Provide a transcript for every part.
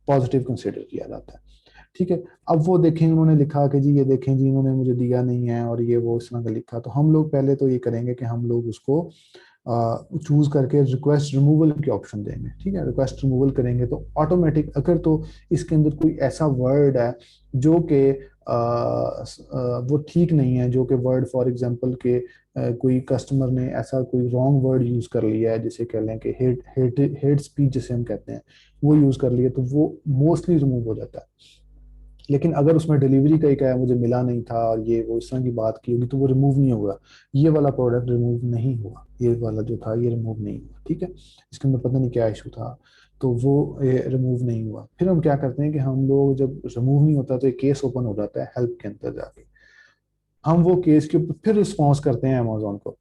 Positive consider किया जाता है। ठीक है, अब वो देखें उन्होंने लिखा कि जी ये देखें जी इन्होंने मुझे दिया नहीं है और ये वो इस तरह का लिखा, तो हम लोग पहले तो ये करेंगे कि हम लोग उसको चूज करके रिक्वेस्ट रिमूवल के ऑप्शन देंगे। ठीक है, रिक्वेस्ट रिमूवल करेंगे तो ऑटोमेटिक, अगर तो इसके अंदर कोई ऐसा वर्ड है जो कि वो ठीक नहीं है, जो कि वर्ड फॉर एग्जांपल के कोई कस्टमर ने ऐसा कोई रॉन्ग वर्ड यूज कर लिया है, जिसे कह लें कि हेट हेट हेट स्पीच जिसे हम कहते हैं, वो यूज कर लिया, तो वो मोस्टली रिमूव हो जाता है। लेकिन अगर उसमें डिलीवरी का ही क्या है मुझे मिला नहीं था और ये वो इस तरह की बात की होगी, तो वो रिमूव नहीं होगा। ये वाला प्रोडक्ट रिमूव नहीं हुआ, ये वाला जो था ये रिमूव नहीं हुआ। ठीक है, इसके अंदर पता नहीं क्या इशू था, तो वो रिमूव नहीं हुआ। फिर हम क्या करते हैं कि हम लोग जब रिमूव नहीं होता तो एक केस ओपन हो जाता है हेल्प के अंदर जाके, हम वो केस के ऊपर फिर रिस्पॉन्स करते हैं अमेजोन को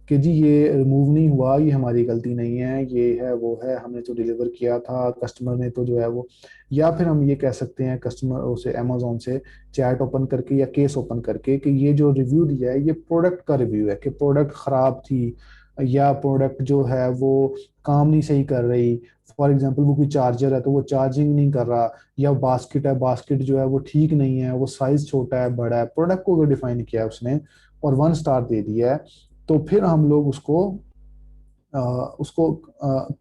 कि जी ये रिमूव नहीं हुआ, ये हमारी गलती नहीं है, ये है वो है, हमने तो डिलीवर किया था, कस्टमर ने तो जो है वो। या फिर हम ये कह सकते हैं कस्टमर से अमेजोन से चैट ओपन करके या केस ओपन करके कि ये जो रिव्यू दिया है ये प्रोडक्ट का रिव्यू है, कि प्रोडक्ट खराब थी या प्रोडक्ट जो है वो काम नहीं सही कर रही। फॉर एग्जाम्पल वो कोई चार्जर है तो वो चार्जिंग नहीं कर रहा, या बास्केट है, बास्केट जो है वो ठीक नहीं है, वो साइज छोटा है बड़ा है, प्रोडक्ट को अगर डिफाइन किया है उसने और 1 स्टार दे दिया है, तो फिर हम लोग उसको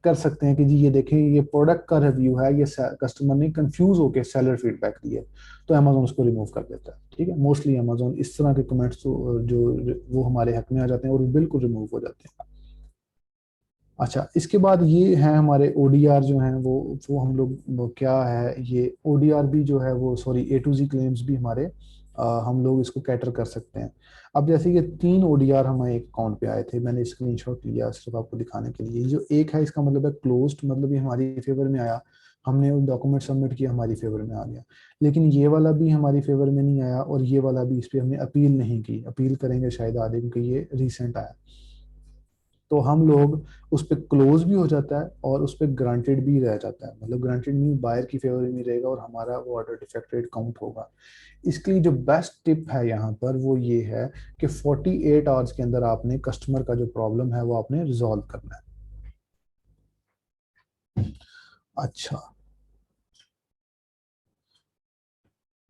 कर सकते हैं कि जी ये देखें ये प्रोडक्ट का रिव्यू है, ये कस्टमर ने कंफ्यूज होकर सेलर फीडबैक दिया है, तो अमेजोन उसको रिमूव कर देता है। ठीक है, मोस्टली अमेजोन इस तरह के कमेंट्स जो वो हमारे हक में आ जाते हैं और बिल्कुल रिमूव हो जाते हैं। अच्छा, इसके बाद ये हैं हमारे ओडीआर जो हैं, वो हम लोग वो क्या है, ये ओडीआर भी जो है वो sorry A to Z claims भी हमारे हम लोग इसको कैटर कर सकते हैं। अब जैसे ये 3 ODR हमारे एक अकाउंट पे आए थे, मैंने स्क्रीनशॉट लिया सिर्फ आपको दिखाने के लिए। जो एक है इसका मतलब है क्लोज्ड, मतलब ये हमारी फेवर में आया, हमने डॉक्यूमेंट सबमिट किया, हमारी फेवर में आ गया। लेकिन ये वाला भी हमारी फेवर में नहीं आया और ये वाला भी, इस पे हमने अपील नहीं की, अपील करेंगे शायद आगे क्योंकि ये रिसेंट आया। तो हम लोग उस पर क्लोज भी हो जाता है और उस पर ग्रांटेड भी रह जाता है, मतलब ग्रांटेड मीन बायर की फेवर में रहेगा और हमारा वो ऑर्डर डिफेक्टेड काउंट होगा। इसके लिए जो बेस्ट टिप है यहाँ पर वो ये है कि 48 आवर्स के अंदर आपने कस्टमर का जो प्रॉब्लम है वो आपने रिजॉल्व करना है। अच्छा,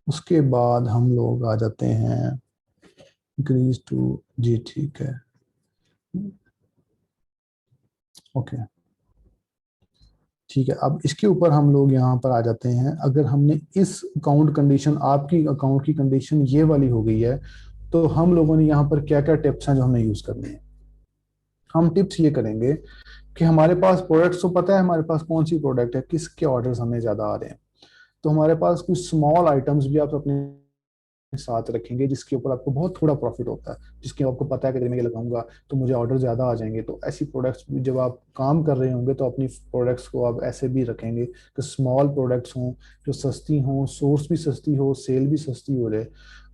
उसके बाद हम लोग आ जाते हैं इंक्रीज टू, जी ठीक है, ओके ठीक है। अब इसके ऊपर हम लोग यहाँ पर आ जाते हैं, अगर हमने इस अकाउंट कंडीशन, आपकी अकाउंट की कंडीशन ये वाली हो गई है, तो हम लोगों ने यहाँ पर क्या क्या टिप्स हैं जो हमें यूज करने हैं। हम टिप्स ये करेंगे कि हमारे पास प्रोडक्ट्स, तो पता है हमारे पास कौन सी प्रोडक्ट है, किसके ऑर्डर्स हमें ज्यादा आ रहे हैं। तो हमारे पास कुछ स्मॉल आइटम्स भी आप अपने साथ रखेंगे जिसके ऊपर आपको बहुत थोड़ा प्रॉफिट होता है, जिसके आपको पता है कि अगर मैं ये लगाऊंगा तो मुझे ऑर्डर ज्यादा आ जाएंगे। तो ऐसी प्रोडक्ट्स भी जब आप काम कर रहे होंगे तो अपनी प्रोडक्ट्स को आप ऐसे भी रखेंगे कि स्मॉल प्रोडक्ट्स हों, जो सस्ती हों, सोर्स भी सस्ती हो, सेल भी सस्ती हो जाए।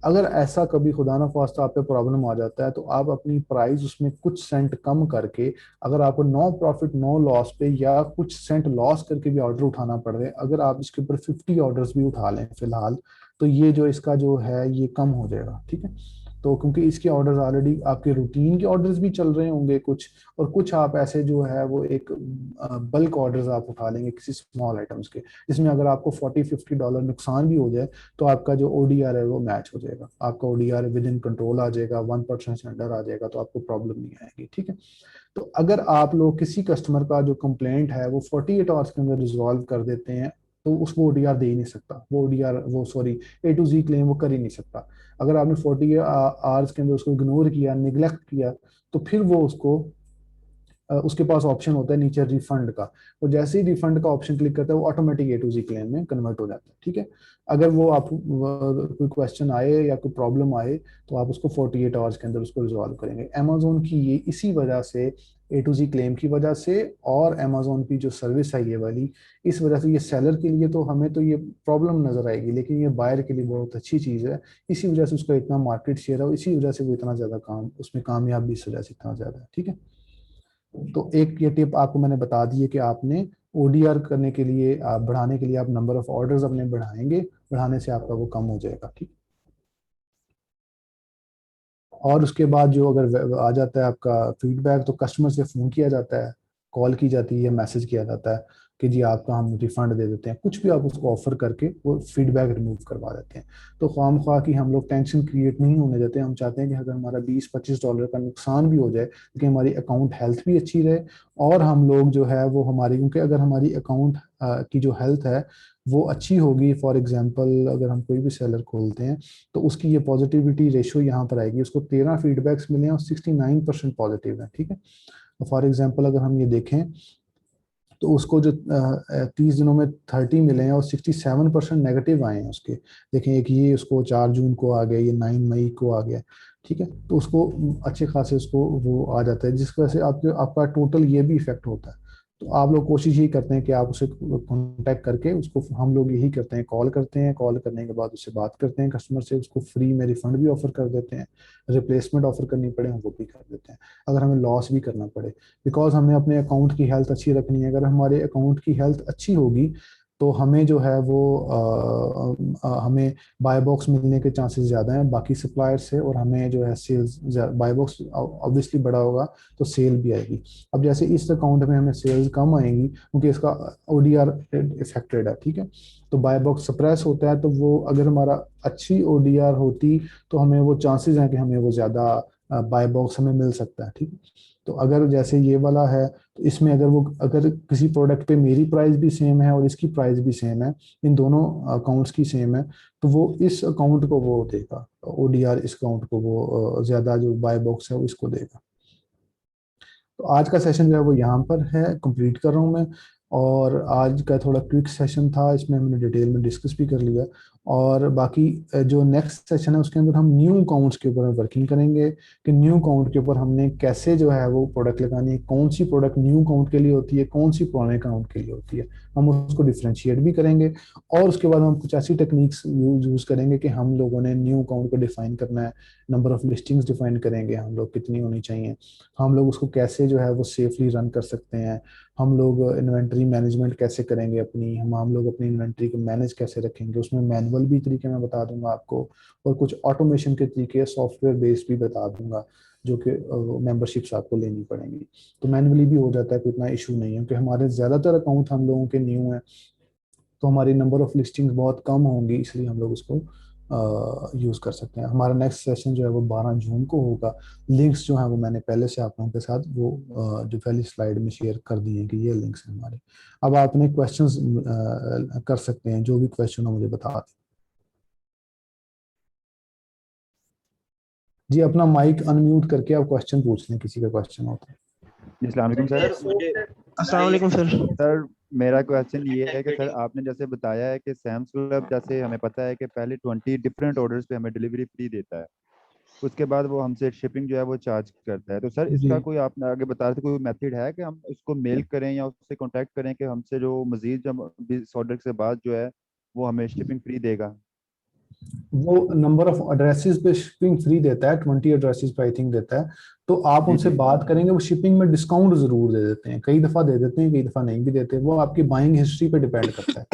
अगर ऐसा कभी खुदा ना खास्ता आप पे प्रॉब्लम आ जाता है तो आप अपनी प्राइस उसमें कुछ सेंट कम करके, अगर आपको नो प्रॉफिट नो लॉस पे या कुछ सेंट लॉस करके भी ऑर्डर उठाना पड़ रहे, अगर आप इसके ऊपर 50 ऑर्डर्स भी उठा लें फिलहाल, तो ये जो इसका जो है ये कम हो जाएगा। ठीक है, तो क्योंकि इसके ऑर्डर्स ऑलरेडी आपके रूटीन के ऑर्डर्स भी चल रहे होंगे कुछ, और कुछ आप ऐसे जो है वो एक बल्क ऑर्डर्स आप उठा लेंगे किसी स्मॉल आइटम्स के, जिसमें अगर आपको $40-50 नुकसान भी हो जाए तो आपका जो ओडीआर है वो मैच हो जाएगा, आपका ओडीआर विद इन कंट्रोल आ जाएगा, 1% से अंडर आ जाएगा, तो आपको प्रॉब्लम नहीं आएगी। ठीक है, तो अगर आप लोग किसी कस्टमर का जो कंप्लेंट है वो 48 आवर्स के अंदर रिजॉल्व कर देते हैं, तो उसको ओडीआर दे ही नहीं सकता, वो ओडीआर वो sorry A to Z claim वो कर ही नहीं सकता। अगर आपने 40 आवर्स के अंदर उसको इग्नोर किया, निगलेक्ट किया, तो फिर वो उसको उसके पास ऑप्शन होता है नीचे रिफंड का, वो जैसे ही रिफंड का ऑप्शन क्लिक करता है वो automatic A to Z claim में कन्वर्ट हो जाता है। ठीक है, अगर वो आप कोई क्वेश्चन आए या कोई प्रॉब्लम आए तो आप उसको 48 आवर्स के अंदर उसको रिजॉल्व करेंगे। अमेजोन की ये इसी वजह से, A to Z क्लेम की वजह से, और अमेजोन की जो सर्विस है ये वाली, इस वजह से ये सेलर के लिए तो हमें तो ये प्रॉब्लम नजर आएगी, लेकिन ये बायर के लिए बहुत अच्छी चीज़ है। इसी वजह से उसका इतना मार्केट शेयर है, इसी वजह से वो इतना ज़्यादा काम उसमें कामयाब भी इस वजह से इतना ज़्यादा है। ठीक है, तो एक ये टिप आपको मैंने बता दी है कि आपने ओडीआर करने के लिए, आप बढ़ाने के लिए आप नंबर ऑफ ऑर्डर्स अपने बढ़ाएंगे, बढ़ाने से आपका वो कम हो जाएगा। ठीक, और उसके बाद जो अगर आ जाता है आपका फीडबैक, तो कस्टमर से फ़ोन किया जाता है, कॉल की जाती है, मैसेज किया जाता है। कि जी आपका हम रिफंड दे देते हैं, कुछ भी आप उसको ऑफर करके वो फीडबैक रिमूव करवा देते हैं। तो खामख्वाह की हम लोग टेंशन क्रिएट नहीं होने देते। हम चाहते हैं कि अगर हमारा $20-25 का नुकसान भी हो जाए, लेकिन हमारी अकाउंट हेल्थ भी अच्छी रहे, और हम लोग जो है वो हमारी, क्योंकि अगर हमारी अकाउंट की जो हेल्थ है वो अच्छी होगी, फॉर एग्जांपल अगर हम कोई भी सेलर खोलते हैं तो उसकी ये पॉजिटिविटी रेशो यहाँ पर आएगी, उसको 13 फीडबैक्स मिले हैं और 69% पॉजिटिव है, ठीक है। फॉर एग्जांपल अगर हम ये देखें तो उसको जो 30 दिनों में 30 मिले हैं और 67% नेगेटिव आए हैं उसके। देखें एक ये उसको 4 जून को आ गया, ये 9 मई को आ गया, ठीक है। तो उसको अच्छे खासे उसको वो आ जाता है, जिसकी वजह से आपके आपका टोटल ये भी इफेक्ट होता है। तो आप लोग कोशिश यही करते हैं कि आप उसे कांटेक्ट करके उसको, हम लोग यही करते हैं, कॉल करते हैं, कॉल करने के बाद उससे बात करते हैं कस्टमर से, उसको फ्री में रिफंड भी ऑफर कर देते हैं, रिप्लेसमेंट ऑफर करनी पड़े हम वो भी कर देते हैं, अगर हमें लॉस भी करना पड़े, बिकॉज हमें अपने अकाउंट की हेल्थ अच्छी रखनी है। अगर हमारे अकाउंट की हेल्थ अच्छी होगी तो हमें जो है वो हमें बाय बॉक्स मिलने के चांसेस ज़्यादा हैं बाकी सप्लायर से, और हमें जो है सेल्स, बाय बॉक्स ऑब्वियसली बड़ा होगा तो सेल भी आएगी। अब जैसे इस अकाउंट में हमें सेल्स कम आएंगी क्योंकि इसका ओडीआर इफेक्टेड है, ठीक है। तो बाय बॉक्स सप्रेस होता है, तो वो अगर हमारा अच्छी ओडीआर होती तो हमें वो चांसेस हैं कि हमें वो ज़्यादा बाय बॉक्स हमें मिल सकता है, ठीक है। तो अगर जैसे ये वाला है तो इसमें अगर किसी प्रोडक्ट पे मेरी प्राइस भी सेम है और इसकी प्राइस भी सेम है, इन दोनों अकाउंट्स की सेम है, तो वो इस अकाउंट को वो देगा ओडीआर, इस अकाउंट को वो ज्यादा जो बाय बॉक्स है वो इसको देगा। तो आज का सेशन जो है वो यहाँ पर है, कंप्लीट कर रहा हूँ मैं। और आज का थोड़ा क्विक सेशन था, इसमें हमने डिटेल में डिस्कस भी कर लिया। और बाकी जो नेक्स्ट सेशन है उसके अंदर हम न्यू अकाउंट्स के ऊपर वर्किंग करेंगे कि न्यू अकाउंट के ऊपर हमने कैसे जो है वो प्रोडक्ट लगानी है, कौन सी प्रोडक्ट न्यू अकाउंट के लिए होती है, कौन सी पुराने अकाउंट के लिए होती है, हम उसको डिफ्रेंशिएट भी करेंगे। और उसके बाद हम कुछ ऐसी टेक्निक्स यूज करेंगे कि हम लोगों ने न्यू अकाउंट को डिफाइन करना है, नंबर ऑफ लिस्टिंग्स डिफाइन करेंगे हम लोग कितनी होनी चाहिए, हम लोग उसको कैसे जो है वो सेफली रन कर सकते हैं, हम लोग इन्वेंट्री मैनेजमेंट कैसे करेंगे अपनी, हम लोग अपनी इन्वेंट्री को मैनेज कैसे रखेंगे, उसमें मैनुअल भी तरीके मैं बता दूंगा आपको, और कुछ ऑटोमेशन के तरीके सॉफ्टवेयर बेस्ड भी बता दूंगा जो कि मेंबरशिप्स आपको लेनी पड़ेंगी। तो मैनुअली भी हो जाता है, कोई इतना इशू नहीं है, क्योंकि हमारे ज़्यादातर अकाउंट हम लोगों के न्यू हैं, तो हमारी नंबर ऑफ लिस्टिंग्स बहुत कम होंगी, इसलिए हम लोग उसको यूज़ कर सकते हैं। हमारा नेक्स्ट सेशन जो है वो 12 जून को होगा। लिंक्स जो है वो मैंने पहले से आप लोगों के साथ वो जो पहली स्लाइड में शेयर कर दिए हैं कि ये लिंक्स हैं हमारे। अब आप अपने क्वेश्चंस कर सकते हैं, जो भी क्वेश्चन हो मुझे बता दें। जी अपना माइक अनम्यूट करके आप क्वेश्चन पूछ लें, किसी का क्वेश्चन होता है। जी अस्सलाम वालेकुम सर। सर मुझे अस्सलाम वालेकुम सर। सर मेरा क्वेश्चन ये है कि सर आपने जैसे बताया है कि सैम्स क्लब जैसे हमें पता है कि पहले 20 डिफरेंट ऑर्डर्स पे हमें डिलीवरी फ्री देता है, उसके बाद वो हमसे शिपिंग जो है वो चार्ज करता है। तो सर जी इसका कोई आपने आगे बता रहे थे कोई मेथड है कि हम उसको मेल करें या उससे कांटेक्ट करें कि हमसे जो मजीद जब इस ऑर्डर के बाद जो है वो हमें शिपिंग फ्री देगा? वो नंबर ऑफ एड्रेसेस पे शिपिंग फ्री देता है, 20 एड्रेसेस पे आई थिंक देता है। तो आप जी उनसे जी बात करेंगे, वो शिपिंग में डिस्काउंट जरूर दे देते हैं, कई दफा दे देते हैं, कई दफा नहीं भी देते, वो आपकी बाइंग हिस्ट्री पे डिपेंड करता है।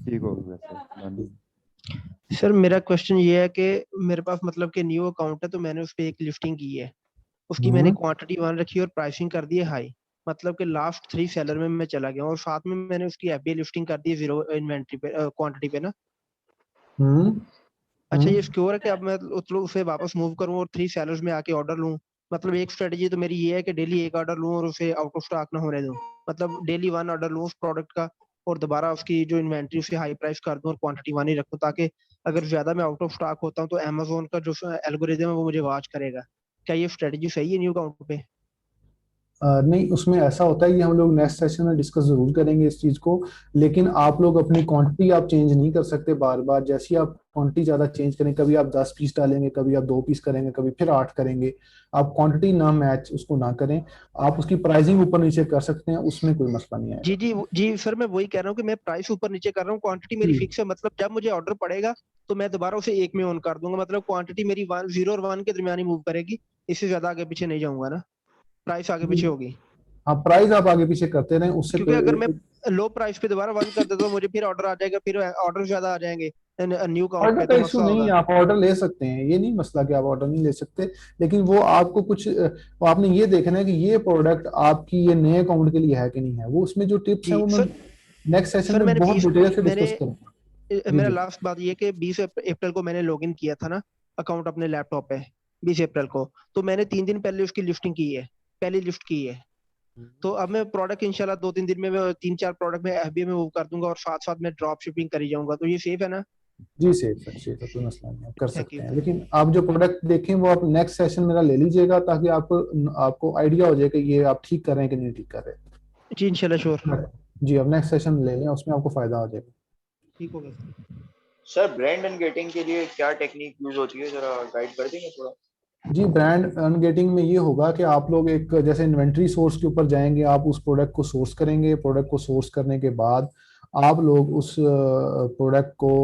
ठीक हो गया सर, धन्यवाद। सर मेरा क्वेश्चन ये है कि मेरे पास मतलब कि न्यू अकाउंट है, तो मैंने उस पर एक लिस्टिंग की है, उसकी मैंने हम्म क्वांटिटी 1 रखी और प्राइसिंग कर दी है हाई, मतलब कि लास्ट 3 सेलर में मैं चला गया और साथ में मैंने उसकी एफबीए लिस्टिंग कर दी है 0 इन्वेंट्री पे, क्वांटिटी पे ना। हम्म अच्छा, ये हम्म सिक्योर है कि अब मैं मतलब उसे वापस मूव करूं और 3 सेलर्स में आके ऑर्डर लूं? मतलब एक स्ट्रेटजी तो मेरी ये है कि डेली एक ऑर्डर लूं और उसे आउट ऑफ स्टॉक ना होने दूं, मतलब डेली 1 ऑर्डर लूं उस प्रोडक्ट का और दोबारा उसकी जो इन्वेंट्री उसे हाई प्राइस कर दूं और क्वांटिटी 1 ही रखूं, ताकि अगर ज्यादा मैं आउट ऑफ स्टॉक होता हूं तो अमेजोन का जो एल्गोरिदम है वो मुझे वॉच करेगा। क्या ये स्ट्रेटजी सही है न्यू अकाउंट पे? नहीं, उसमें ऐसा होता है कि हम लोग नेक्स्ट सेशन में डिस्कस जरूर करेंगे इस चीज को, लेकिन आप लोग अपनी क्वांटिटी आप चेंज नहीं कर सकते बार बार। जैसे ही आप क्वांटिटी ज्यादा चेंज करें, कभी आप 10 पीस डालेंगे, कभी आप 2 पीस करेंगे, कभी फिर 8 करेंगे, आप क्वांटिटी ना मैच उसको ना करें। आप उसकी प्राइसिंग ऊपर नीचे कर सकते हैं, उसमें कोई मसला नहीं जी आएगा। जी जी सर, मैं वही कह रहा हूँ कि मैं प्राइस ऊपर नीचे कर रहा हूँ, क्वांटिटी मेरी जी फिक्स है, मतलब जब मुझे ऑर्डर पड़ेगा तो मैं दोबारा उसे एक में ऑन कर दूंगा, मतलब क्वांटिटी मेरी 0 और 1 के दरमियान ही मूव करेगी, इससे ज्यादा आगे पीछे नहीं जाऊंगा ना, प्राइस आगे जी। पीछे होगी। हाँ, प्राइस आप आगे पीछे करते रहें, उससे क्योंकि अगर मैं कोई लो प्राइस पे दोबारा 1 कर देता हूँ मुझे फिर ऑर्डर आ जाएगा, फिर ऑर्डर ज्यादा आ जाएंगे, न्यू अकाउंट ऑर्डर पे का तो इशू मसला नहीं होगा। है, आप ऑर्डर ले सकते हैं, ये नहीं मसला कि आप ऑर्डर नहीं ले सकते, लेकिन वो आपको कुछ वो आपने ये देखना है कि ये प्रोडक्ट आपकी ये नए अकाउंट के लिए है कि नहीं है। वो उसमें जो टिप्स हैं जी वो मैं सर। नेक्स्ट सेशन सर में मैंने बहुत 20 डिटेल से मैंने डिस्कस करूंगा। जी मेरा जी लास्ट बात ये कि 20 अप्रैल को मैंने लॉगिन किया था ना अकाउंट अपने लैपटॉप पे, 20 अप्रैल को। तो मैंने 3 दिन पहले उसकी लिस्टिंग की है, पहली लिस्ट की है। तो अब मैं प्रोडक्ट इंशाल्लाह 2-3 दिन में मैं 3-4 प्रोडक्ट में एफबीए में मूव कर दूंगा और साथ साथ में ड्रॉप शिपिंग करी जाऊंगा। तो ये सेफ है ना? जी, सेफ है, कोई मसला नहीं, आप कर थैंक सकते यू। हैं। लेकिन आप जो प्रोडक्ट देखें वो आप नेक्स्ट सेशन मेरा ले लीजिएगा, ताकि आपको आपको आइडिया हो जाए कि ये आप ठीक कर रहे हैं कि नहीं ठीक कर जी इंशाल्लाह श्योर। रहे हैं। जी, आप नेक्स्ट सेशन ले लें, उसमें आपको फायदा हो जाएगा। ठीक हो गया। सर ब्रांड अनगेटिंग के लिए क्या टेक्निक यूज होती है, जरा गाइड कर देंगे थोड़ा? जी, ब्रांड अनगेटिंग में ये होगा कि आप लोग एक जैसे इन्वेंट्री सोर्स के ऊपर जाएंगे, आप उस प्रोडक्ट को सोर्स करेंगे, प्रोडक्ट को सोर्स करने के बाद आप लोग उस प्रोडक्ट को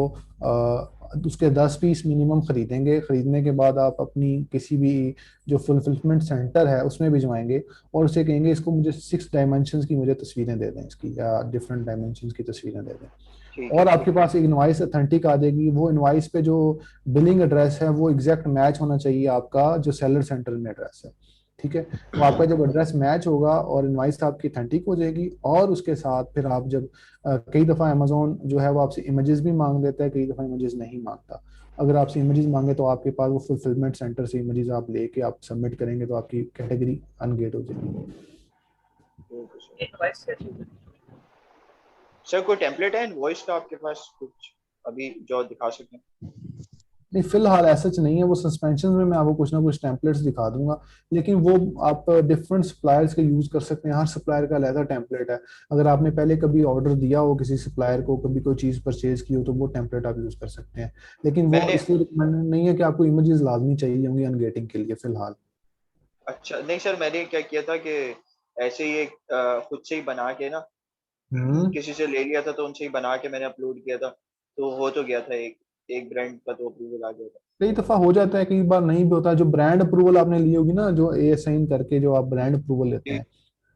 उसके 10 पीस मिनिमम खरीदेंगे। खरीदने के बाद आप अपनी किसी भी जो फुलफिलमेंट सेंटर है उसमें भिजवाएंगे और उसे कहेंगे इसको मुझे 6 डायमेंशंस की मुझे तस्वीरें दे दें इसकी, या डिफरेंट डायमेंशंस की तस्वीरें दे दें। ठीक है। और आपके पास एक इनवाइस अथेंटिक आ जाएगी। वो इनवाइस पे जो बिलिंग एड्रेस है वो एग्जैक्ट मैच होना चाहिए आपका जो सेलर सेंटर में एड्रेस है, ठीक है। तो आपका जब एड्रेस मैच होगा और इनवाइस आपकी अथेंटिक हो जाएगी, और उसके साथ फिर आप जब कई दफ़ा अमेजोन जो है वो आपसे इमेजेस भी मांग लेता है, कई दफ़ा इमेजेस नहीं मांगता। अगर आपसे इमेजेस मांगे तो आपके पास वो फुलफिलमेंट सेंटर से इमेजेस आप लेके आप सबमिट करेंगे तो आपकी कैटेगरी अनगेट हो जाएगी। सर कोई टेम्पलेट है इनवॉइस का आपके पास कुछ अभी जो दिखा सकें? नहीं, फिलहाल ऐसा नहीं है। वो सस्पेंशन में मैं आपको कुछ ना कुछ टेम्पलेट्स दिखा दूंगा, लेकिन वो आप डिफरेंट सप्लायर्स के यूज कर सकते हैं। हर सप्लायर का अलग टेम्पलेट है। अगर आपने पहले कभी ऑर्डर दिया हो किसी सप्लायर को, कभी कोई चीज परचेज की हो, तो वो टेम्पलेट आप यूज कर सकते हैं। लेकिन वो मैंने इसलिए रिकमेंडेड नहीं है कि आपको इमेजेस लाजमी चाहिए होंगी अनगेटिंग के लिए फिलहाल। अच्छा नहीं सर, मैंने क्या किया था कि ऐसे ही एक खुद से ही बना के ना हम्म किसी से ले लिया था, तो उनसे ही बना के मैंने अपलोड किया था, तो हो तो गया था। एक एक ब्रांड का तो अप्रूवल आ गया था। कई दफा हो जाता है, कई बार नहीं भी होता। जो ब्रांड अप्रूवल आपने ली होगी ना, जो ए साइन करके जो आप ब्रांड अप्रूवल लेते जी हैं,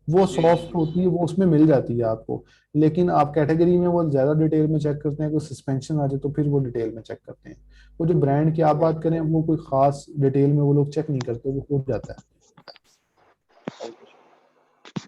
वो जी जी सॉफ्ट जी। होती है, वो उसमें मिल जाती है आपको। लेकिन आप कैटेगरी में वो ज्यादा डिटेल में चेक करते हैं, कोई सस्पेंशन आ जाए तो फिर वो डिटेल में चेक करते हैं। वो जो ब्रांड की आप बात करें वो कोई खास डिटेल में वो लोग चेक नहीं करते, वो हो जाता है।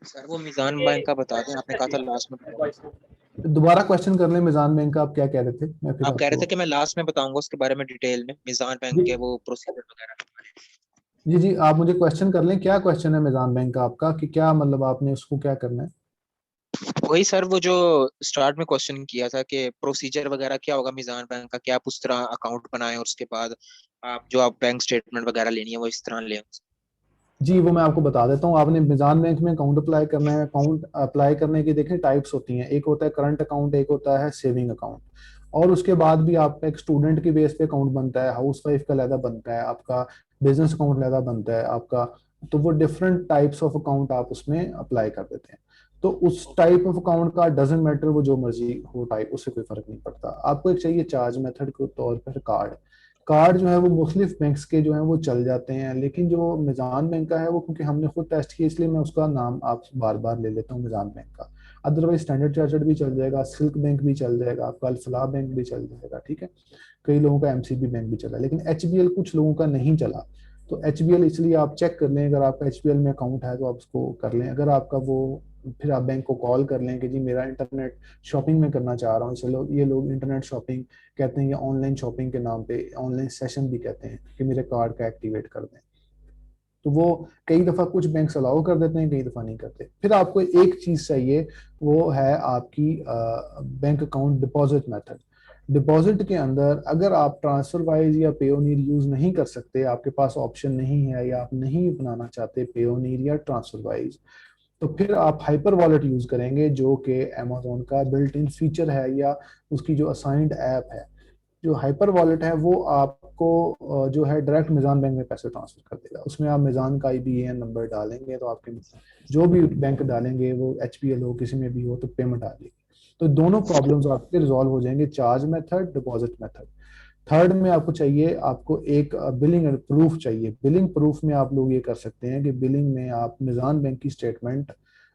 सर वो मिजान बैंक का बता दें, आपने कहा था लास्ट में बताऊंगा। दोबारा क्वेश्चन कर लें मिजान बैंक का, आप क्या कह रहे थे, मैं फिर आप कह रहे आपको। थे कि मैं लास्ट में बताऊंगा उसके बारे में डिटेल में, मिजान बैंक जी के वो प्रोसीजर वगैरह के बारे जी जी, आप मुझे क्वेश्चन कर लें, क्या क्वेश्चन है मिजान बैंक का आपका, कि क्या मतलब आपने उसको क्या करना है। में। वही सर, वो जो स्टार्ट में क्वेश्चन किया था कि प्रोसीजर वगैरह क्या होगा मिजान बैंक का, क्या आप उस तरह अकाउंट बनाएं और उसके बाद आप बैंक स्टेटमेंट वगैरह लेनी है वो इस तरह लें। जी, वो मैं आपको बता देता हूँ। आपने मिजान बैंक में अकाउंट अप्लाई करना है। अकाउंट अप्लाई करने की देखिए टाइप्स होती हैं, एक होता है करंट अकाउंट, एक होता है सेविंग अकाउंट। और उसके बाद भी आपका एक स्टूडेंट की बेस पे अकाउंट बनता है, हाउस वाइफ का अलग बनता है, आपका बिजनेस अकाउंट अलग बनता है आपका। तो वो डिफरेंट टाइप्स ऑफ अकाउंट आप उसमें अप्लाई कर देते हैं। तो उस टाइप ऑफ अकाउंट का डजेंट मैटर, वो जो मर्जी हो टाइप, उससे कोई फर्क नहीं पड़ता। आपको एक चाहिए चार्ज मेथड के तौर पर कार्ड। कार्ड जो है वो मुख्तलिफ बैंक्स के जो है वो चल जाते हैं, लेकिन जो मिजान बैंक का है वो, क्योंकि हमने खुद टेस्ट किया इसलिए मैं उसका नाम आप बार बार ले लेता हूँ, मिजान बैंक का। अदरवाइज स्टैंडर्ड चार्टर्ड भी चल जाएगा, सिल्क बैंक भी चल जाएगा, आपका अल फलाह बैंक भी चल जाएगा, ठीक है। कई लोगों का एमसीबी बैंक भी चला, लेकिन एचबीएल कुछ लोगों का नहीं चला। तो एचबीएल इसलिए आप चेक कर लें, अगर आपका एचबीएल में अकाउंट है तो आप उसको कर लें। अगर आपका वो, फिर आप बैंक को कॉल कर लें कि जी मेरा इंटरनेट शॉपिंग में करना चाह रहा हूँ। चलो, ये लोग इंटरनेट शॉपिंग कहते हैं या ऑनलाइन शॉपिंग के नाम पे ऑनलाइन सेशन भी कहते हैं, कि मेरे कार्ड का एक्टिवेट कर दें। तो वो कई दफा कुछ बैंक अलाउ कर देते हैं, कई दफा नहीं करते। फिर आपको एक चीज चाहिए, वो है आपकी bank account deposit method. Deposit के अंदर अगर आप ट्रांसफर वाइज या पेयोनीर यूज नहीं कर सकते, आपके पास ऑप्शन नहीं है, या आप नहीं बनाना चाहते पेयोनीर या ट्रांसफर वाइज, तो फिर आप हाइपर वॉलेट यूज करेंगे, जो कि अमेजोन का बिल्ट इन फीचर है, या उसकी जो असाइंड ऐप है। जो हाइपर वॉलेट है वो आपको जो है डायरेक्ट मिजान बैंक में पैसे ट्रांसफर कर देगा। उसमें आप मिजान का IBAN नंबर डालेंगे तो आपके जो भी बैंक डालेंगे, वो HPL हो किसी में भी हो, तो पेमेंट आ जाएगी। तो दोनों प्रॉब्लम्स आपके रिजॉल्व हो जाएंगे, charge method, deposit method. Third में आपको चाहिए, आपको एक बिलिंग प्रूफ चाहिए। बिलिंग प्रूफ में आप लोग ये कर सकते हैं कि बिलिंग में आप मिजान बैंक की स्टेटमेंट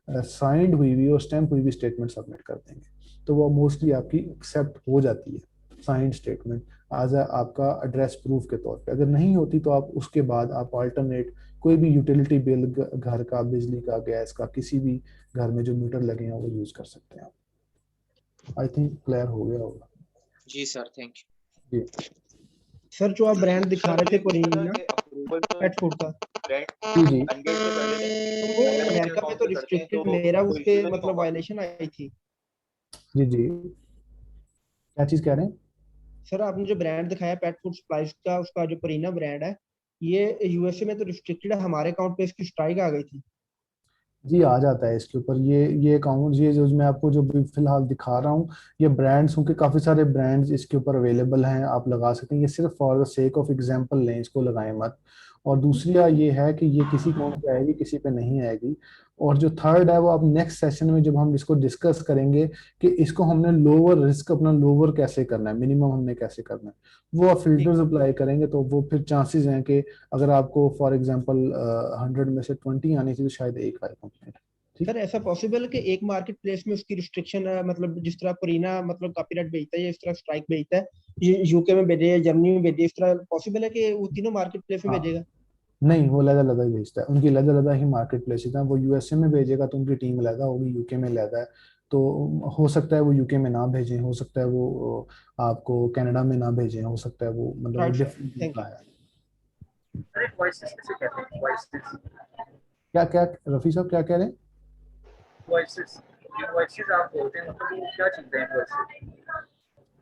साइंड हुई हुई और स्टैम्प हुई हुई स्टेटमेंट सबमिट कर देंगे, तो वो मोस्टली आपकी एक्सेप्ट हो जाती है। साइंड स्टेटमेंट एज आपका एड्रेस प्रूफ के तौर पे। अगर नहीं होती तो आप उसके बाद आप अल्टरनेट कोई भी यूटिलिटी बिल, घर का, बिजली का, गैस का, किसी भी घर में जो मीटर लगे हैं वो यूज कर सकते हैं आप। आई थिंक क्लियर हो गया होगा। जी सर, थैंक जी सर जो आप ब्रांड दिखा रहे थे अप्रूवल पेट फूड का, ब्रांड जी अनगेट से पहले तो वो अगर हम अमेरिका में अकाउंट तो पे करते हैं तो रिस्ट्रिक्टेड, मेरा कोई उस पे इशू तो नहीं मतलब होगा। वायलेशन आई थी। जी जी, क्या चीज कह रहे हैं? सर आपने जो ब्रांड दिखाया पेट फूड सप्लाईज का, उसका जो परीना ब्रांड है, ये यूएसए में तो रिस्ट्रिक्टेड है, हमारे अकाउंट पे इसकी स्ट्राइक आ गई थी। जी आ जाता है इसके ऊपर। ये अकाउंट, ये जो मैं आपको जो भी फिलहाल दिखा रहा हूँ, ये ब्रांड्स, क्योंकि काफ़ी सारे ब्रांड्स इसके ऊपर अवेलेबल हैं, आप लगा सकते हैं। ये सिर्फ for the sake of example लें, इसको लगाएं मत। और दूसरी ये है कि ये किसी अकाउंट पे आएगी, किसी पे नहीं आएगी। और जो थर्ड है वो आप नेक्स्ट सेशन में जब हम इसको डिस्कस करेंगे कि इसको हमने लोअर रिस्क, अपना लोअर कैसे करना है, मिनिमम हमने कैसे करना है, वो आप ठीक। फिल्टर्स अप्लाई करेंगे तो वो फिर चांसेस हैं कि अगर आपको फॉर एग्जांपल 100 में से 20 आनी थी तो शायद एक आए कंप्लेंट। ठीक। सर ऐसा पॉसिबल है कि एक मार्केट प्लेस में उसकी रिस्ट्रिक्शन है, मतलब जिस तरह परीना मतलब कॉपीराइट भेजता है या इस तरह स्ट्राइक भेजता है, ये यूके में भेजे या जर्मनी में भेजे, इस तरह पॉसिबल है कि वो तीनों मार्केट प्लेस में हाँ, भेजेगा? नहीं, वो अलग अलग ही भेजता है, उनकी अलग अलग ही मार्केट प्लेसेस हैं। वो यूएसए में भेजेगा तो उनकी टीम अलग होगी, यूके में अलग है। तो हो सकता है वो यूके में ना भेजें, हो सकता है वो आपको कनाडा में ना भेजें, हो सकता है वो मतलब वो राइट सर, डिफरेंट थैंक का यू। है। अरे वॉइसेस किसे कहते हैं? वॉइसेस, क्या क्या रफी साहब क्या कह रहे हैं? वॉइसेस, ये वॉइसेस आप बोलते हैं, मतलब वो क्या चीज़ें हैं वॉइसेस?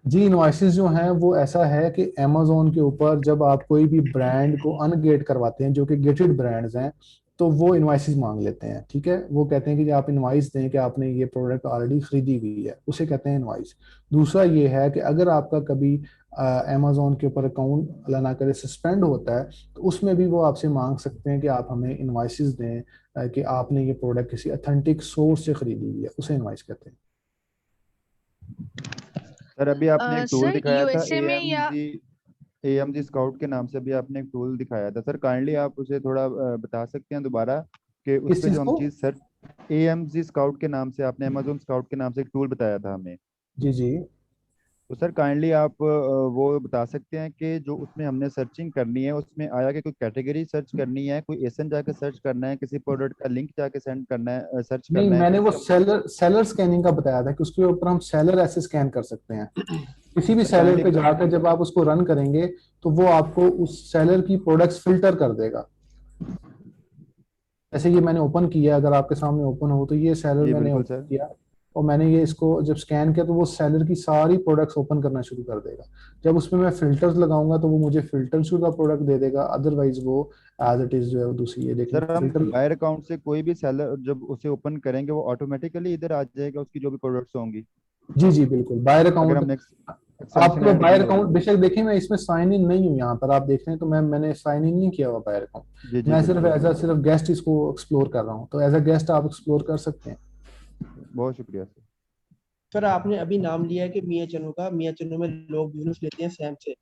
जी, इनवॉइसेस जो हैं वो ऐसा है कि अमेजोन के ऊपर जब आप कोई भी ब्रांड को अनगेट करवाते हैं जो कि गेटेड ब्रांड्स हैं, तो वो इनवॉइसेस मांग लेते हैं। ठीक है, वो कहते हैं कि आप इनवॉइस दें कि आपने ये प्रोडक्ट ऑलरेडी खरीदी हुई है, उसे कहते हैं इनवॉइस। दूसरा ये है कि अगर आपका कभी अमेजोन के ऊपर अकाउंट अल्लाह ना करे सस्पेंड होता है, तो उसमें भी वो आपसे मांग सकते हैं कि आप हमें इनवॉइसेस दें कि आपने ये प्रोडक्ट किसी अथेंटिक सोर्स से खरीदी हुई है, उसे इनवॉइस कहते हैं। सर अभी आपने एक टूल सर दिखाया था यूएसए में या AMG स्काउट के नाम से भी आपने एक टूल दिखाया था सर, काइंडली आप उसे थोड़ा बता सकते हैं दोबारा कि उस किस पे चीज जो हम को? चीज सर AMG स्काउट के नाम से आपने अमेजोन स्काउट के नाम से एक टूल बताया था हमें, जी जी तो सर काइंडली आप वो बता सकते हैं कि जो उसमें हमने सर्चिंग करनी है उसमें आया कि कोई कैटेगरी सर्च करनी है, कोई एसएन जाके सर्च करना है, किसी प्रोडक्ट का लिंक जाके सेंड करना है, सर्च नहीं, करना है, मैंने किसी वो कंपनी। सेलर स्कैनिंग का बताया था कि उसके ऊपर हम सेलर ऐसे स्कैन कर सकते हैं। किसी भी सर सेलर काइंडली पे जाकर जब आप उसको रन करेंगे तो वो आपको उस सेलर की प्रोडक्ट्स फिल्टर कर देगा। जैसे ये मैंने ओपन किया, अगर आपके सामने ओपन हो तो ये सेलर जी मैंने बिल्कुल ओपन सर। किया और मैंने ये इसको जब स्कैन किया तो वो सेलर की सारी प्रोडक्ट्स ओपन करना शुरू कर देगा। जब उसमें मैं फिल्टर्स लगाऊंगा तो वो मुझे फिल्टर शुदा प्रोडक्ट दे देगा, अदरवाइज वो एज इट इज जो है वो दूसरी है, लेकिन सर हम फिल्टर। बायर अकाउंट से कोई भी सेलर जब उसे ओपन करेंगे वो ऑटोमेटिकली इधर आ जाएगा उसकी जो भी प्रोडक्ट्स होंगी, जी जी बिल्कुल, बायर अगर अकाउंट। हमने आपके एक्सटेंशन पास ऐड बायर की हो। अकाउंट बेशक देखें, मैं इसमें साइन इन नहीं हूँ, यहाँ पर आप देख रहे हैं तो मैंने साइन इन नहीं किया हुआ बायर जी अकाउंट। जी मैं सिर्फ बिल्कुल। एज सिर्फ गेस्ट इसको एक्सप्लोर कर रहा हूँ, तो एज अ गेस्ट आप एक्सप्लोर कर सकते हैं। बहुत शुक्रिया सर। सर आपने अभी नाम लिया है कि मियाँ चन्नू का, मियाँ चन्नू में लोग बिजनेस लेते हैं सैम से,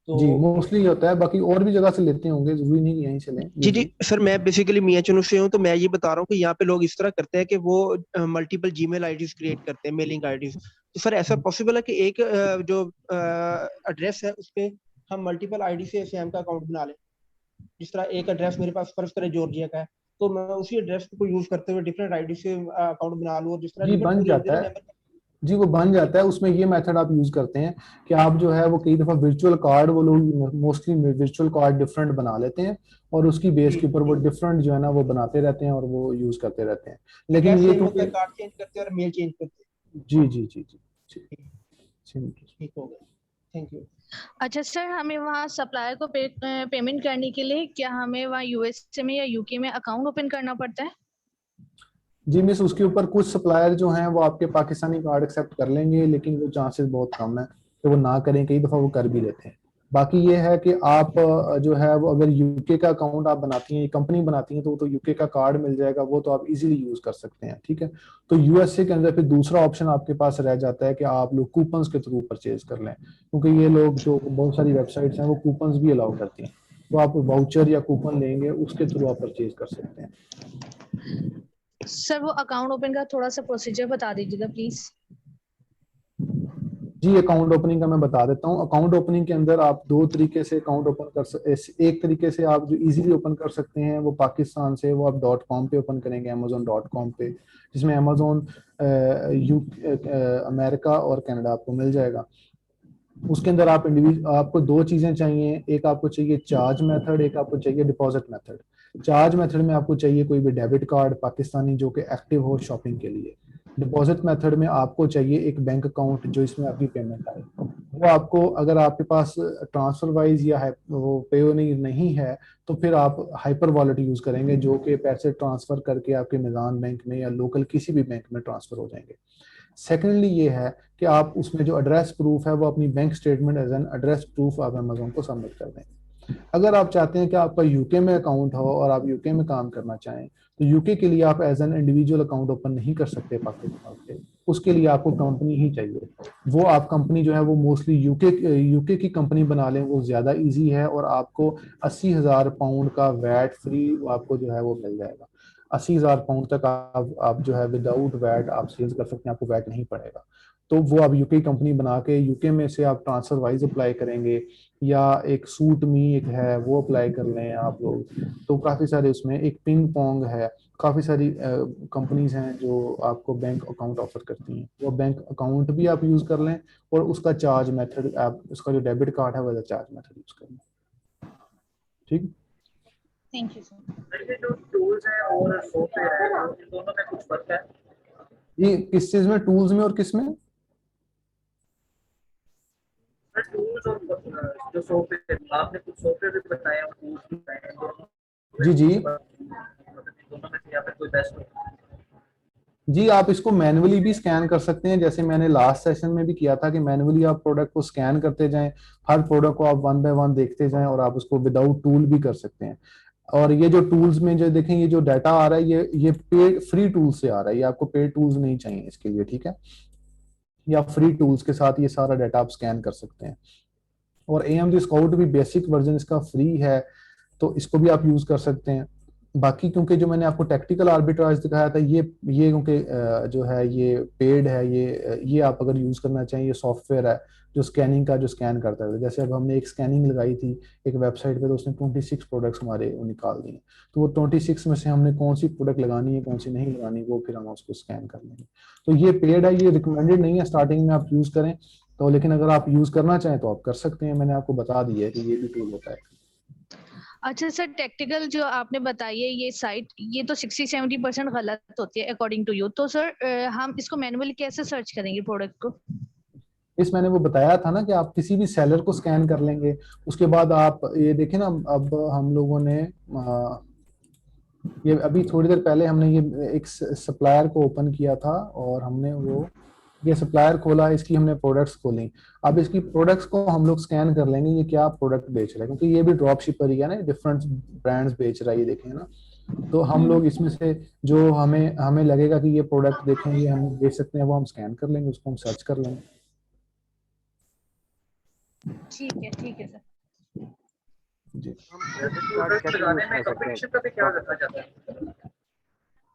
तो जी, मोस्टली होता है, बाकी और भी जगह से लेते होंगे, जरूरी नहीं कि यहीं से लें। जी जी जी जी सर, मैं बेसिकली मियाँ चन्नू से हूँ, तो मैं ये बता रहा हूँ कि यहाँ पे लोग इस तरह करते हैं कि वो मल्टीपल जीमेल आईडीज क्रिएट करते हैं, मेलिंग आईडीज। तो सर ऐसा पॉसिबल है कि एक जो एड्रेस है उस पे हम मल्टीपल आईडी से सैम का अकाउंट बना लें? जिस तरह एक एड्रेस मेरे पास फर्ज करें जॉर्जिया का है, तो मैं उसी एड्रेस को यूज करते हुए डिफरेंट आईडी से अकाउंट बना लूँ, और जिस तरह जी, लिमिट बन पूरी होती है जाता ना है। मेंबर। जी, वो बन जाता है। उसमें ये मेथड आप यूज करते हैं कि आप जो है वो कई दफा वर्चुअल कार्ड, वो लोग मोस्टली वर्चुअल कार्ड डिफरेंट बना लेते हैं और उसकी बेस जी के ऊपर वो डिफरेंट जो है ना वो बनाते रहते हैं और वो यूज करते रहते हैं। लेकिन एड्रेस ये सेम होता है, क्योंकि कार्ड चेंज करते हैं और मेल चेंज करते जी जी जी जी जी हैं। जी। ठीक हो गया, थैंक यू। अच्छा सर, हमें वहाँ सप्लायर को पेमेंट करने के लिए क्या हमें वहाँ यूएसए में या यूके में अकाउंट ओपन करना पड़ता है? जी मिस, उसके ऊपर कुछ सप्लायर जो हैं वो आपके पाकिस्तानी कार्ड एक्सेप्ट कर लेंगे, लेकिन वो चांसेस बहुत कम है कि वो ना करें, कई दफ़ा वो कर भी लेते हैं। बाकी ये है कि आप जो है वो अगर यूके का अकाउंट आप बनाती हैं, कंपनी बनाती हैं, तो वो तो यूके का कार्ड मिल जाएगा, वो तो आप इजीली यूज कर सकते हैं। ठीक है, तो यूएसए के अंदर फिर दूसरा ऑप्शन आपके पास रह जाता है कि आप लोग कूपन्स के थ्रू परचेज कर लें, क्योंकि ये लोग जो बहुत सारी वेबसाइट्स हैं वो कूपन्स भी अलाउ करती हैं, तो आप वाउचर या कूपन लेंगे उसके थ्रू आप परचेज कर सकते हैं। सर वो अकाउंट ओपन का थोड़ा सा प्रोसीजर बता दीजिएगा प्लीज। जी अकाउंट ओपनिंग का मैं बता देता हूँ। अकाउंट ओपनिंग के अंदर आप दो तरीके से अकाउंट ओपन कर सकते। एक तरीके से आप जो इजीली ओपन कर सकते हैं वो पाकिस्तान से, वो आप .com पे ओपन करेंगे, amazon.com पे, जिसमें अमेजोन अमेरिका और कनाडा आपको मिल जाएगा। उसके अंदर आप आपको दो चीजें चाहिए, एक आपको चाहिए चार्ज मेथड, एक आपको चाहिए डिपॉजिट मेथड। चार्ज मेथड में आपको चाहिए कोई भी डेबिट कार्ड पाकिस्तानी जो कि एक्टिव हो शॉपिंग के लिए। डिपॉजिट मेथड में आपको चाहिए एक बैंक अकाउंट जो इसमें आपकी पेमेंट आए। वो आपको, अगर आपके पास ट्रांसफर वाइज या वो पेयोनीर नहीं है तो फिर आप हाइपर वॉलेट यूज करेंगे जो कि पैसे ट्रांसफर करके आपके मिजान बैंक में या लोकल किसी भी बैंक में ट्रांसफर हो जाएंगे। सेकेंडली ये है कि आप उसमें जो एड्रेस प्रूफ है वो अपनी bank statement as an address proof आप अमेजोन को सबमिट कर देंगे। अगर आप चाहते हैं कि आपका यूके में अकाउंट हो और आप यूके में काम करना चाहें तो यूके के लिए आप as an individual account open नहीं कर सकते पाकिस्तान से, उसके लिए आपको कंपनी ही चाहिए। वो आप कंपनी जो है वो मोस्टली यूके की कंपनी बना लें, वो ज्यादा इजी है और आपको 80,000 पाउंड का वैट फ्री आपको जो है वो मिल जाएगा। 80,000 पाउंड तक आप जो है विदाउट वैट आप सेल्स कर सकते हैं, आपको वैट नहीं पड़ेगा। तो वो आप यूके कंपनी बना के यूके में से आप ट्रांसफर वाइज अप्लाई करेंगे, या एक सूट मी एक है वो अप्लाई कर लें आप लोग। तो काफ़ी सारे उसमें एक पिंग पोंग है, काफ़ी सारी कंपनीज हैं जो आपको बैंक अकाउंट ऑफर करती हैं। वो बैंक अकाउंट भी आप यूज़ कर लें और उसका चार्ज मेथड आप उसका जो डेबिट कार्ड है वह चार्ज मेथड यूज़ कर लें। ठीक, थैंक यू सर। ये जो टूल्स हैं और सॉफ्टवेयर है इन दोनों में कुछ फर्क है? ये किस चीज़ में, टूल्स में और किस में? टूल्स और जो सॉफ्टवेयर आपने कुछ सॉफ्टवेयर भी बताए और टूल्स भी बताए हैं, दोनों जी जी दोनों में से यहाँ पे कोई बेस्ट हो? जी, आप इसको मैन्युअली भी स्कैन कर सकते हैं, जैसे मैंने लास्ट सेशन में भी किया था कि मैन्युअली आप प्रोडक्ट को स्कैन करते जाएं, हर प्रोडक्ट को आप वन बाय वन देखते जाएं, और आप उसको विदाउट टूल भी कर सकते हैं। और ये जो टूल्स में जो देखें ये जो डाटा आ रहा है ये पेड फ्री टूल्स से आ रहा है, ये आपको पेड टूल्स नहीं चाहिए इसके लिए, ठीक है। या फ्री टूल्स के साथ ये सारा डाटा आप स्कैन कर सकते हैं। और AMD स्काउट भी बेसिक वर्जन इसका फ्री है, तो इसको भी आप यूज कर सकते हैं। बाकी क्योंकि जो मैंने आपको टैक्टिकल आर्बिट्राज दिखाया था ये क्योंकि जो है ये पेड है, ये आप अगर यूज करना चाहें, ये सॉफ्टवेयर है जो स्कैनिंग का जो स्कैन करता है। जैसे अब हमने एक स्कैनिंग लगाई थी एक वेबसाइट पे, तो उसने 26 प्रोडक्ट्स हमारे निकाल दिए, तो वो 26 में से हमने कौन सी प्रोडक्ट लगानी है कौन सी नहीं लगानी वो फिर हम उसको स्कैन कर लेंगे। तो ये पेड है, ये रिकमेंडेड नहीं है स्टार्टिंग में आप यूज करें तो, लेकिन अगर आप यूज करना चाहें तो आप कर सकते हैं। मैंने आपको बता दिया है कि ये भी टूल होता है। अच्छा सर, टेक्निकल जो आपने बताई है ये साइट, ये तो 60-70% गलत होती है अकॉर्डिंग टू यू, तो सर हम इसको मैनुअली कैसे सर्च करेंगे प्रोडक्ट को? इस मैंने वो बताया था ना कि आप किसी भी सेलर को स्कैन कर लेंगे, उसके बाद आप ये देखें ना, अब हम लोगों ने ये अभी थोड़ी देर पहले हमने ये एक सप्लायर को ओपन किया था और हमने वो ये सप्लायर खोला, इसकी हमने प्रोडक्ट्स खोली। अब इसकी प्रोडक्ट्स को हम लोग स्कैन कर लेंगे ये क्या प्रोडक्ट बेच रहा है, क्योंकि ये भी ड्रॉप शिपर ही है ना, डिफरेंट ब्रांड्स बेच रहा है, ये देखें ना। तो हम लोग इसमें से जो हमें लगेगा कि ये प्रोडक्ट देखेंगे हम बेच सकते हैं वो हम स्कैन कर लेंगे, उसको हम सर्च कर लेंगे। ठीक है सर। जी प्रोडक्ट लगाने में कंपटीशन का भी क्या रखा जाता है?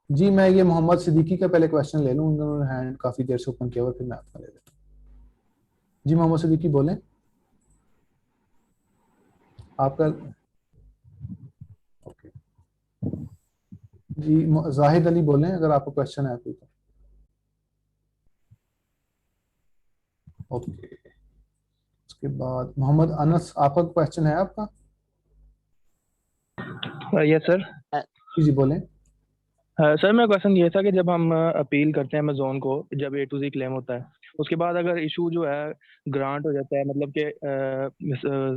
जी, मैं ये मोहम्मद सिद्दीकी का पहले क्वेश्चन ले लूं, उन्होंने हैंड काफी देर से ओपन किया हुआ, फिर मैं आपका ले लेता हूं। जी मोहम्मद सिद्दीकी बोलें आपका। ओके जी, जाहिद अली बोलें अगर आपको क्वेश्चन है कोई तो। ओके, उसके बाद मोहम्मद अनस, आपका क्वेश्चन है आपका? Yes sir. जी बोलें। सर मेरा क्वेश्चन ये था कि जब हम अपील करते हैं अमेजोन को, जब A to Z क्लेम होता है, उसके बाद अगर इशू जो है ग्रांट हो जाता है, मतलब कि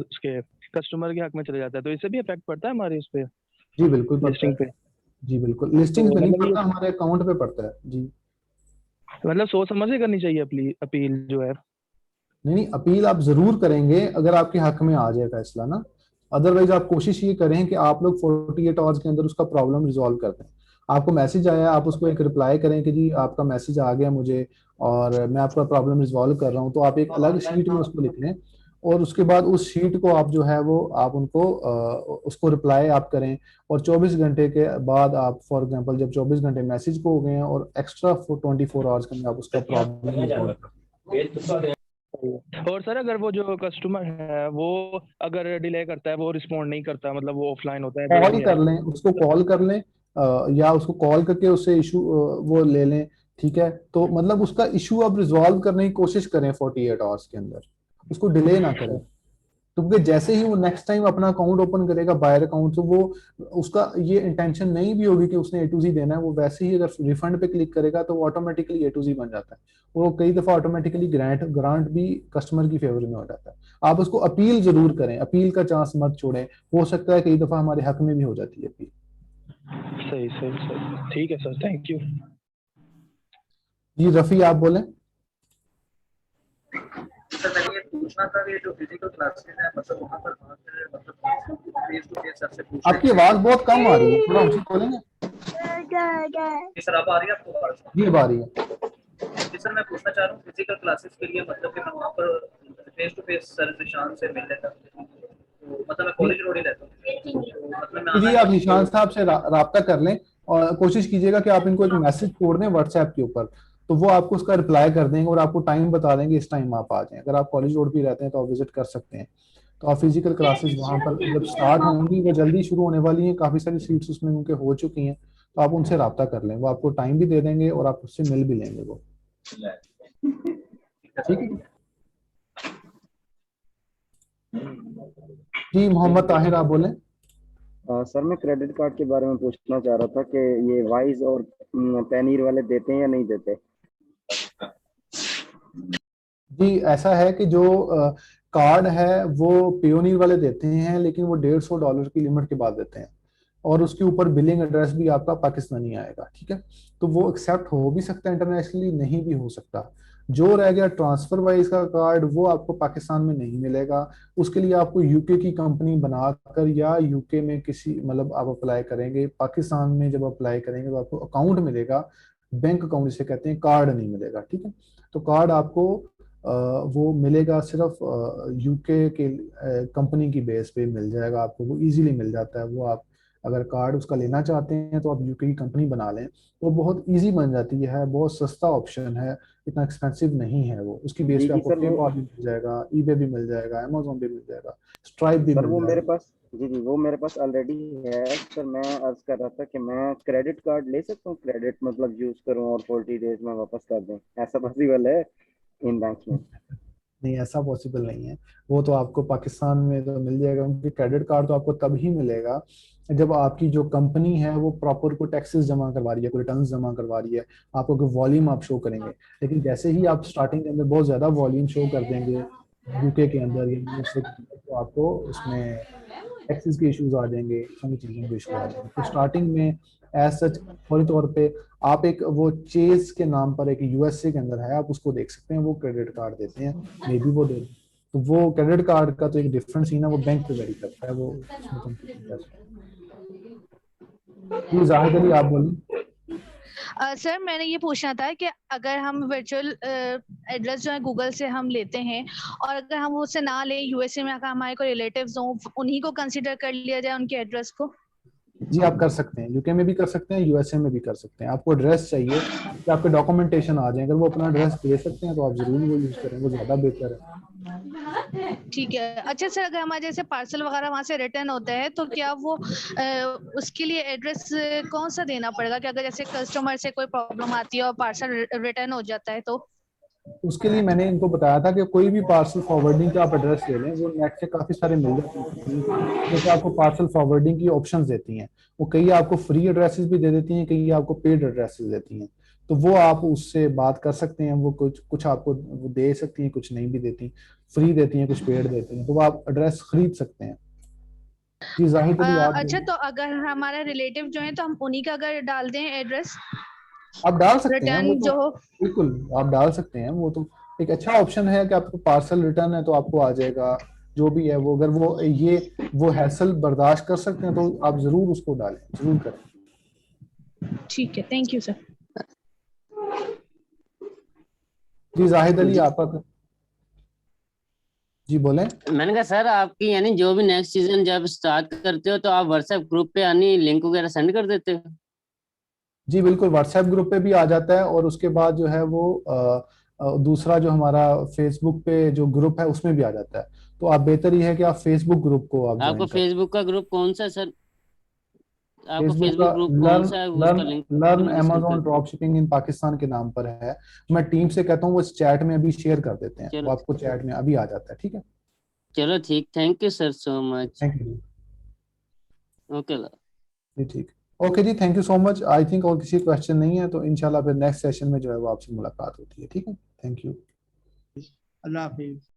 उसके कस्टमर के हक में चले जाता है, तो इससे भी इफेक्ट पड़ता है हमारे उस पे, जी बिल्कुल पड़ता लिस्टिंग है। पे? जी बिल्कुल, लिस्टिंग तो पे नहीं मतलब पड़ता, हमारे अकाउंट पे पड़ता है जी। मतलब सोच समझ के करनी चाहिए अपील जो है? नहीं, अपील आप जरूर करेंगे अगर आपके हक में आ जाए फैसला ना, अदरवाइज आप कोशिश ये करें कि आप लोग 48 आवर्स के अंदर उसका प्रॉब्लम रिजॉल्व कर दें। आपको मैसेज आया, आप उसको एक रिप्लाई करें कि जी आपका मैसेज आ गया मुझे और मैं आपका प्रॉब्लम रिजॉल्व कर रहा हूँ, तो आप एक अलग शीट में उसको लिख लें और उसके बाद उस शीट को आप जो है वो आप उनको उसको रिप्लाई आप करें, और 24 घंटे के बाद आप फॉर एग्जांपल जब 24 घंटे मैसेज को हो गए हैं और एक्स्ट्रा 24 आवर्स के अंदर आप उसका प्रॉब्लम रिजॉल्व करें। और सर अगर वो जो कस्टमर है वो अगर डिले करता है, वो रिस्पॉन्ड नहीं करता, मतलब वो ऑफलाइन होता है, कॉल कर लें उसको, कॉल कर लें या उसको कॉल करके उससे इशू वो ले लें, ठीक है। तो मतलब उसका इशू आप रिजॉल्व करने की कोशिश करें 48 आवर्स के अंदर, उसको डिले ना करें। तो क्योंकि जैसे ही वो नेक्स्ट टाइम अपना अकाउंट ओपन करेगा बायर अकाउंट, तो वो उसका ये इंटेंशन नहीं भी होगी कि उसने A to Z देना है, वो वैसे ही अगर रिफंड पे क्लिक करेगा तो वो ऑटोमेटिकली A to Z बन जाता है। वो कई दफा ऑटोमेटिकली ग्रांट भी कस्टमर की फेवर में हो जाता है। आप उसको अपील जरूर करें, अपील का चांस मत छोड़ें, हो सकता है कई दफा हमारे हक में भी हो जाती है अपील। सही सही सही, ठीक है सर, थैंक यू। जी रफी आप बोलें। सर मैंने ये पूछना था कि जो फिजिकल क्लासेस है मतलब वहाँ पर मतलब फेस टू फेस सबसे पूछ आपकी आवाज बहुत कम आ रही है, थोड़ा ऊंची बोलेंगे। सर आप आ रही है आपको आवाज? जी अब आ रही है। जी सर मैं पूछना चाह रहा हूँ फिजिकल क्लासेस के लिए मतलब कि मैं वहाँ पर फेस टू फेस सर निशान से मिल लेता हूँ, तो मतलब मैं कॉलेज रोड ही रहता हूँ, तो मतलब मैं जी आप निशान साहब से राब्ता कर लें और कोशिश कीजिएगा कि आप इनको एक मैसेज छोड़ दें व्हाट्सएप के ऊपर, तो वो आपको उसका रिप्लाई कर देंगे और आपको टाइम बता देंगे, इस टाइम आप आ जाएं। अगर आप कॉलेज रोड पे रहते हैं तो आप विजिट कर सकते हैं। तो आप फिजिकल क्लासेस वहाँ पर जब स्टार्ट होंगी, वो जल्दी शुरू होने वाली हैं, काफ़ी सारी सीट्स उसमें उनके हो चुकी हैं, तो आप उनसे राब्ता कर लें, वो आपको टाइम भी दे देंगे और आप उससे मिल भी लेंगे वो। ठीक है जी। मोहम्मद ताहिर आप बोलें। सर मैं क्रेडिट कार्ड के बारे में पूछना चाह रहा था कि ये वाइज और पैनीर वाले देते हैं या नहीं देते? जी ऐसा है कि जो कार्ड है वो पियोनीर वाले देते हैं, लेकिन वो $150 की लिमिट के बाद देते हैं और उसके ऊपर बिलिंग एड्रेस भी आपका पाकिस्तानी आएगा, ठीक है। तो वो एक्सेप्ट हो भी सकता है इंटरनेशनली, नहीं भी हो सकता। जो रह गया ट्रांसफर वाइज का कार्ड, वो आपको पाकिस्तान में नहीं मिलेगा। उसके लिए आपको यूके की कंपनी बनाकर या यूके में किसी मतलब आप अप्लाई करेंगे, पाकिस्तान में जब अप्लाई करेंगे तो आपको अकाउंट मिलेगा, बैंक अकाउंट जिसे कहते हैं, कार्ड नहीं मिलेगा, ठीक है। तो कार्ड आपको वो मिलेगा सिर्फ यूके के कंपनी की बेस पे मिल जाएगा आपको, वो इजीली मिल जाता है। वो आप अगर कार्ड उसका लेना चाहते हैं तो आप यूके की कंपनी बना लें, तो बहुत इजी बन जाती है, बहुत सस्ता ऑप्शन है, इतना एक्सपेंसिव नहीं है वो। उसकी बेस पे आपको पेपाल भी मिल जाएगा, ईबे भी मिल जाएगा, अमेजोन भी मिल जाएगा, स्ट्राइप भी मिल जाएगा। मेरे पास जी वो मेरे पास ऑलरेडी है सर। मैं अर्ज कर रहा था कि मैं क्रेडिट कार्ड ले सकता हूँ, क्रेडिट मतलब यूज करूँ और 40 डेज में वापस कर दूं, ऐसा पॉसिबल है इन बैंक में? नहीं ऐसा पॉसिबल नहीं है। वो तो आपको पाकिस्तान में तो मिल जाएगा, क्योंकि क्रेडिट कार्ड तो आपको तभी मिलेगा जब आपकी जो कंपनी है वो प्रॉपर को टैक्सेस जमा करवा रही है, कोई रिटर्न्स जमा करवा रही है, आपको कोई वॉल्यूम आप शो करेंगे। लेकिन जैसे ही आप स्टार्टिंग के अंदर बहुत ज्यादा वॉल्यूम शो कर देंगे यूके के अंदर या यूएसए के अंदर, तो आपको उसमें टैक्सेस के इश्यूज आ जाएंगे, सारी चीजों के इशू आ जाएंगे। तो स्टार्टिंग में एज सच फौरी तौर पे आप एक वो चेज के नाम पर एक यूएसए के अंदर है, आप उसको देख सकते हैं, वो क्रेडिट कार्ड देते हैं, मे बी वो दे। तो वो क्रेडिट कार्ड का तो एक डिफरेंट सीन है, वो बैंक पे वेरी करता है, वो उसमें तो जी जाहिद अली आप बोलिए। सर मैंने ये पूछना था कि अगर हम वर्चुअल एड्रेस जो है गूगल से हम लेते हैं और अगर हम उससे ना लें, यूएसए में अगर हमारे कोई रिलेटिव्स हों, उन्हीं को कंसीडर कर लिया जाए उनके एड्रेस को? जी आप कर सकते हैं, यूके में भी कर सकते हैं, यूएसए में भी कर सकते हैं। आपको एड्रेस चाहिए कि आपके डॉक्यूमेंटेशन आ जाए, अगर वो अपना एड्रेस दे सकते हैं तो आप जरूर वो यूज करें, वो ज्यादा बेहतर है। ठीक है। अच्छा सर, अगर हमारे जैसे पार्सल वगैरह वहां से रिटर्न होता है तो क्या वो उसके लिए एड्रेस कौन सा देना पड़ेगा? कि अगर जैसे कस्टमर से कोई प्रॉब्लम आती है और पार्सल रिटर्न हो जाता है तो? उसके लिए मैंने इनको बताया था कि कोई भी पार्सल फॉरवर्डिंग का आप एड्रेस ले लें, वो नेट से काफी सारे मिल जाते हैं, जैसे आपको पार्सल फॉरवर्डिंग की ऑप्शंस देती हैं, वो कई आपको फ्री एड्रेसेस भी दे देती हैं, कई आपको पेड एड्रेसेस देती हैं। तो वो आप उससे बात कर सकते हैं, वो कुछ आपको वो दे सकती हैं, कुछ नहीं भी देती, फ्री देती हैं, कुछ पेड देती हैं, तो वो आप एड्रेस खरीद सकते हैं। जी जाहिद अली आप अच्छा, तो अगर हमारा रिलेटिव जो है तो हम उन्हीं का अगर डाल दें एड्रेस, आप डाल सकते हैं, वो रिटर्न जो तो हो? बिल्कुल आप डाल सकते हैं, वो तो एक अच्छा ऑप्शन है कि आपको पार्सल रिटर्न है तो आपको आ जाएगा जो भी है वो। अगर वो हैसल बर्दाश्त कर सकते हैं तो आप जरूर उसको डालें, जरूर करें। ठीक है, थैंक यू सर। जी जाहिद अली आपका जी बोलें। मैंने कहा सर आपकी यानी जो भी नेक्स्ट सीजन जब स्टार्ट करते हो तो आप व्हाट्सएप ग्रुप पे यानी लिंक वगैरह सेंड कर देते हो? जी बिल्कुल, व्हाट्सएप ग्रुप पे भी आ जाता है और उसके बाद जो है वो दूसरा जो हमारा फेसबुक पे जो ग्रुप है उसमें भी आ जाता है। तो आप बेहतर ये है कि आप फेसबुक ग्रुप को आप आपको ज्वाइन करें। फेसबुक का ग्रुप कौन सा है सर? आपको फेसबुक फेसबुक का ग्रुप कौन लर्न सा है लर्न उसका लिंक लर्न मुझे सेंड अमेजोन कर। ड्रॉप शिपिंग इन पाकिस्तान के नाम पर है। मैं टीम से कहता हूँ वो इस चैट में अभी शेयर कर देते हैं, वो चलो आपको चैट में अभी आ जाता है। ठीक है, चलो ठीक, thank you sir so much. Thank you okay जी। ठीक, ओके जी, thank you so much. I think और किसी क्वेश्चन नहीं है, तो इंशाल्लाह फिर नेक्स्ट सेशन में जो है वो आपसे मुलाकात होती है। ठीक है, थैंक यू। Allah Hafiz.